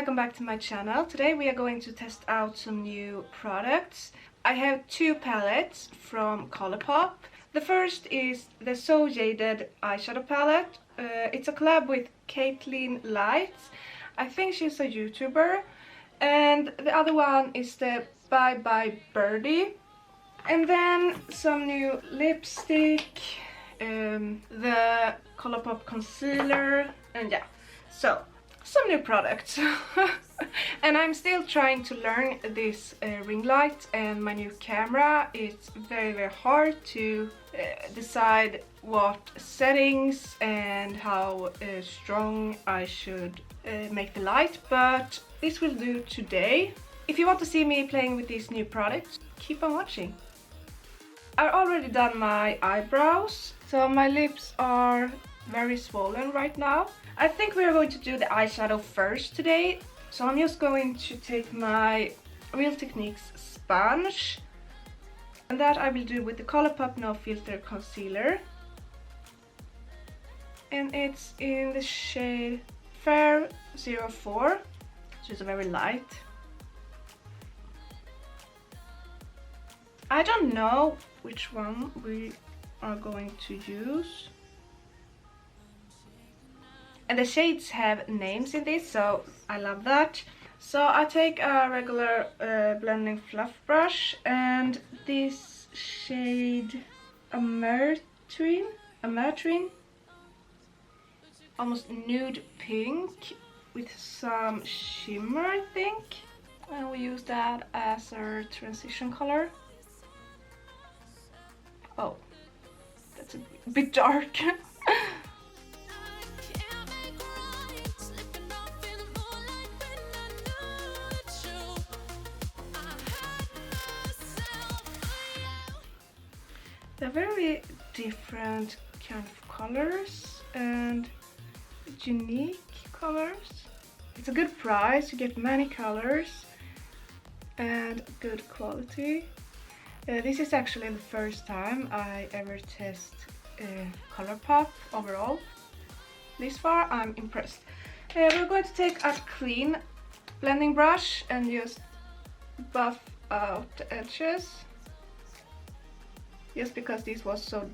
welcome back to my channel. Today we are going to test out some new products. I have two palettes from Colourpop. The first is the So Jaded eyeshadow palette. It's a collab with Caitlin Lights. I think she's a YouTuber. And the other one is the Bye Birdie. And then some new lipstick, the Colourpop concealer, and yeah, so some new products. And I'm still trying to learn this ring light and my new camera. It's very hard to decide what settings and how strong I should make the light, but this will do today. If you want to see me playing with these new products, keep on watching. I've already done my eyebrows, so my lips are very swollen right now. I think we are going to do the eyeshadow first today. So I'm just going to take my Real Techniques sponge, and that I will do with the Colourpop No Filter Concealer. And it's in the shade Fair 04, so it's very light. I don't know which one we are going to use. And the shades have names in this, so I love that. So I take a regular blending fluff brush and this shade Mercier, almost nude pink with some shimmer, I think. And we use that as our transition color. Oh, that's a bit dark. They're very different kind of colors and unique colors. It's a good price, you get many colors and good quality. This is actually the first time I ever test Colourpop overall. This far I'm impressed. We're going to take a clean blending brush and just buff out the edges. Just because this was so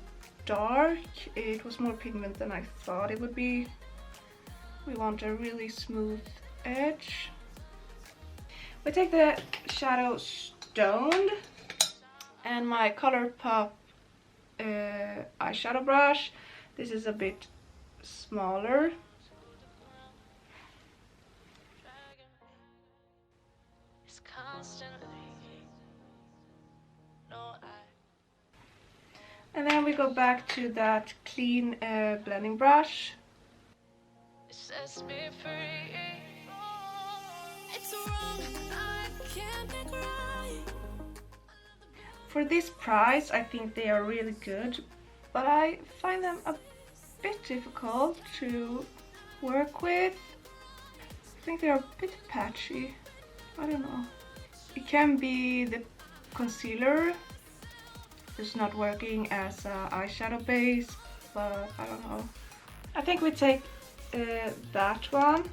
dark, it was more pigment than I thought it would be. We want a really smooth edge. We take the shadow Stoned and my Colourpop eyeshadow brush. This is a bit smaller. And then we go back to that clean blending brush. It sets me free. It's wrong, I can't make right. For this price, I think they are really good, but I find them a bit difficult to work with. I think they are a bit patchy. I don't know. It can be the concealer. It's not working as an eyeshadow base, but I don't know. I think we take that one,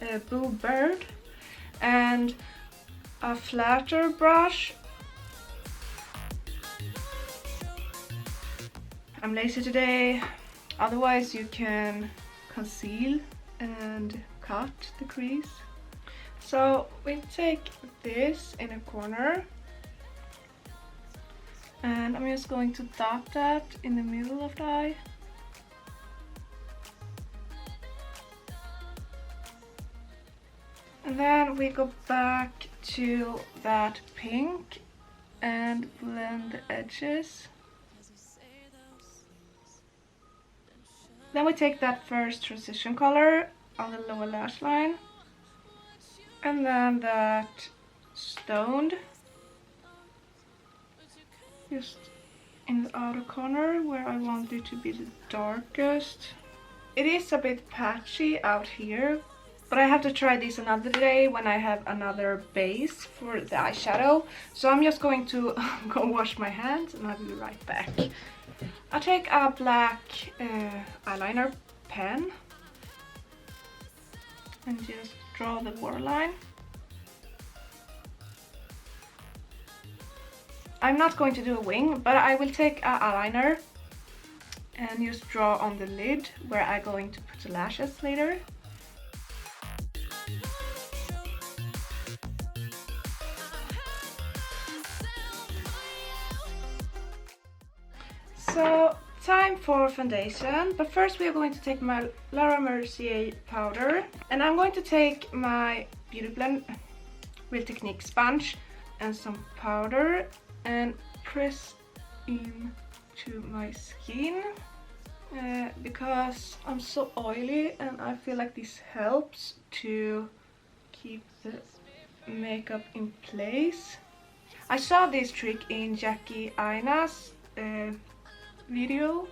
Bye Birdie, and a flatter brush. I'm lazy today, otherwise you can conceal and cut the crease. So we take this in a corner. And I'm just going to dot that in the middle of the eye. And then we go back to that pink and blend the edges. Then we take that first transition color on the lower lash line. And then that Stoned. Just in the outer corner where I want it to be the darkest. It is a bit patchy out here, but I have to try this another day when I have another base for the eyeshadow. So I'm just going to go wash my hands and I'll be right back. I'll take a black eyeliner pen and just draw the waterline. I'm not going to do a wing, but I will take an eyeliner and just draw on the lid where I'm going to put the lashes later. So, time for foundation, but first we are going to take my Laura Mercier powder, and I'm going to take my Beauty Blend Real Technique sponge and some powder and press into my skin because I'm so oily, and I feel like this helps to keep the makeup in place. I saw this trick in Jackie Aina's video.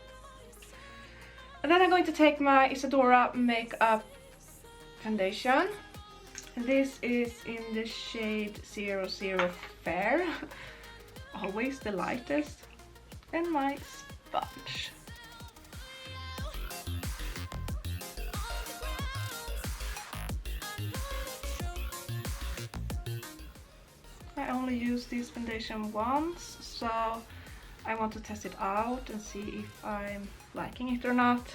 And then I'm going to take my Isadora makeup foundation. This is in the shade 00 Fair. Always the lightest. And my sponge. I only use this foundation once, so I want to test it out and see if I'm liking it or not.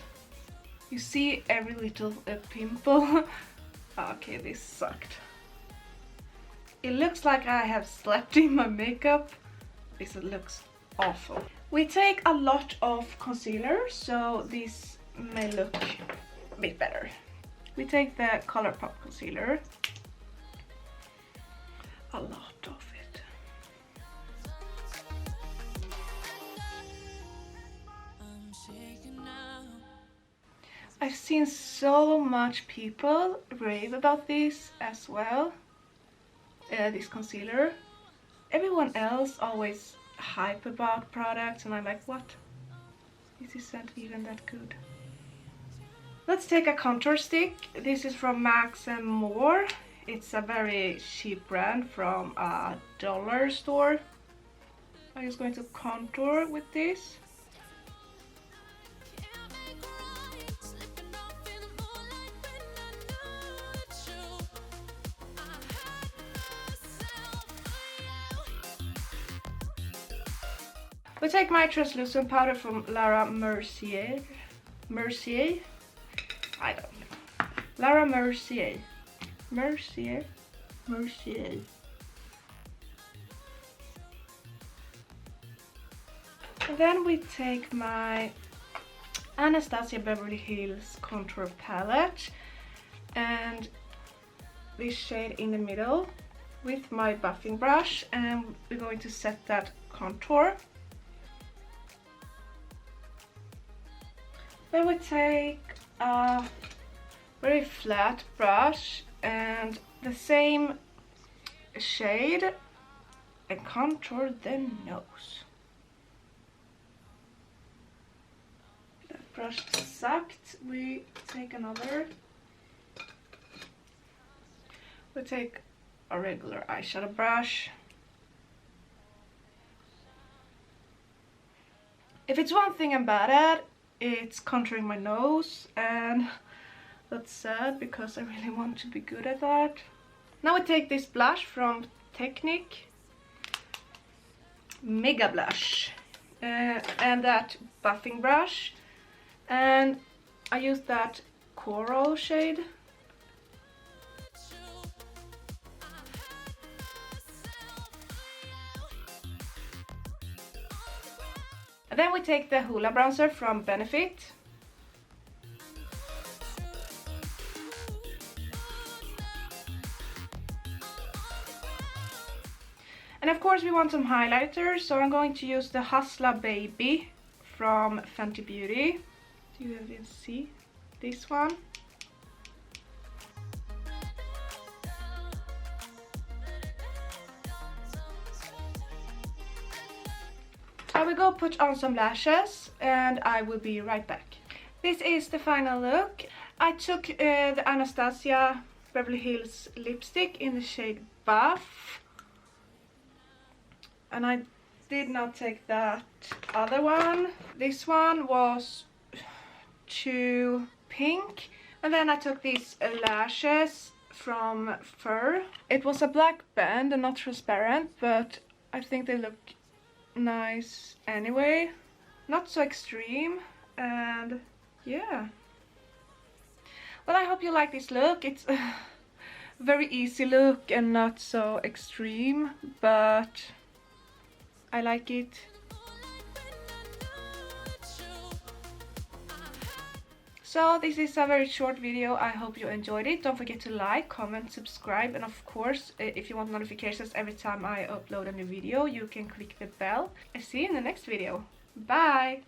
You see every little pimple. Okay, this sucked. It looks like I have slept in my makeup. This looks awful. We take a lot of concealer, so this may look a bit better. We take the Colourpop concealer. A lot of it. I've seen so much people rave about this as well, this concealer. Everyone else always hype about products and I'm like, what? This isn't even that good. Let's take a contour stick. This is from Max and More. It's a very cheap brand from a dollar store. I'm just going to contour with this. We take my translucent powder from Laura Mercier. Mercier? I don't know. Laura Mercier. Mercier. Mercier. And then we take my Anastasia Beverly Hills contour palette and this shade in the middle with my buffing brush, and we're going to set that contour. Then we take a very flat brush and the same shade and contour the nose. That brush sucked. We take another. We take a regular eyeshadow brush. If it's one thing I'm bad at, it's contouring my nose, and that's sad because I really want to be good at that. Now we take this blush from Technique, Mega Blush, and that buffing brush, and I use that coral shade. And then we take the Hoola bronzer from Benefit. And of course we want some highlighter, so I'm going to use the Hustla Baby from Fenty Beauty. Do you even see this one? I will go put on some lashes and I will be right back. This is the final look. I took the Anastasia Beverly Hills lipstick in the shade Buff. And I did not take that other one. This one was too pink. And then I took these lashes from Fur. It was a black band and not transparent, but I think they look nice anyway. Not so extreme, and yeah. Well, I hope you like this look. It's a very easy look and not so extreme, but I like it. So this is a very short video. I hope you enjoyed it. Don't forget to like, comment, subscribe, and of course, if you want notifications every time I upload a new video, you can click the bell. I see you in the next video. Bye!